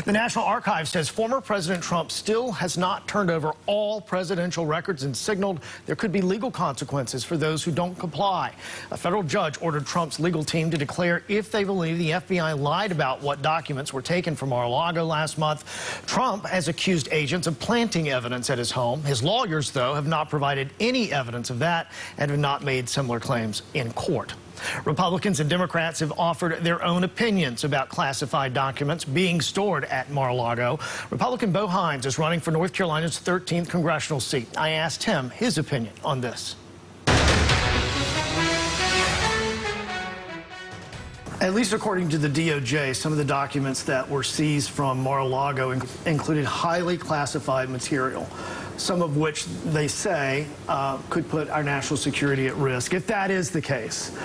The National Archives says former President Trump still has not turned over all presidential records and signaled there could be legal consequences for those who don't comply. A federal judge ordered Trump's legal team to declare if they believe the FBI lied about what documents were taken from Mar-a-Lago last month. Trump has accused agents of planting evidence at his home. His lawyers, though, have not provided any evidence of that and have not made similar claims in court. Republicans and Democrats have offered their own opinions about classified documents being stored at Mar-a-Lago. Republican Bo Hines is running for North Carolina's 13th congressional seat. I asked him his opinion on this. At least according to the DOJ, some of the documents that were seized from Mar-a-Lago included highly classified material, some of which they say could put our national security at risk. If that is the case,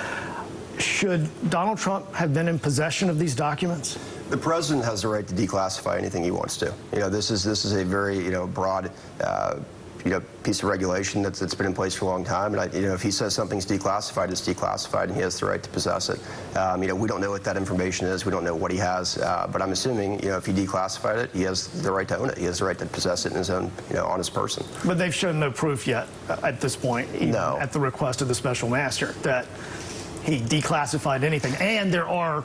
should Donald Trump have been in possession of these documents? The president has the right to declassify anything he wants to. This is a very broad piece of regulation that's been in place for a long time. And if he says something's declassified, it's declassified, and he has the right to possess it. We don't know what that information is. We don't know what he has. But I'm assuming, if he declassified it, he has the right to own it. He has the right to possess it in his own, on his person. But they've shown no proof yet at this point, even at the request of the special master, that he declassified anything. And there are,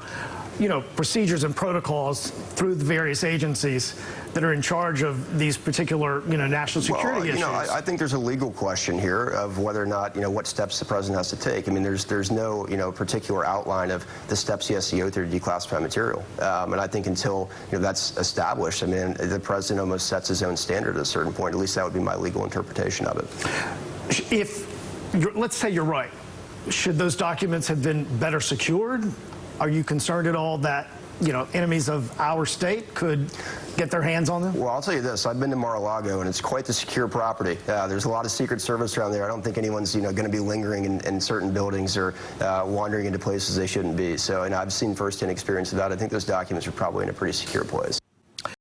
procedures and protocols through the various agencies that are in charge of these particular, national security issues. I think there's a legal question here of whether or not, what steps the president has to take. I mean, there's no, particular outline of the steps he has to go through to declassify material. And I think until, that's established, I mean, the president almost sets his own standard at a certain point. At least that would be my legal interpretation of it. Let's say you're right. Should those documents have been better secured? Are you concerned at all that, enemies of our state could get their hands on them? Well, I'll tell you this. I've been to Mar-a-Lago, and it's quite the secure property. There's a lot of Secret Service around there. I don't think anyone's, going to be lingering in certain buildings or wandering into places they shouldn't be. So, and I've seen firsthand experience of that. I think those documents are probably in a pretty secure place.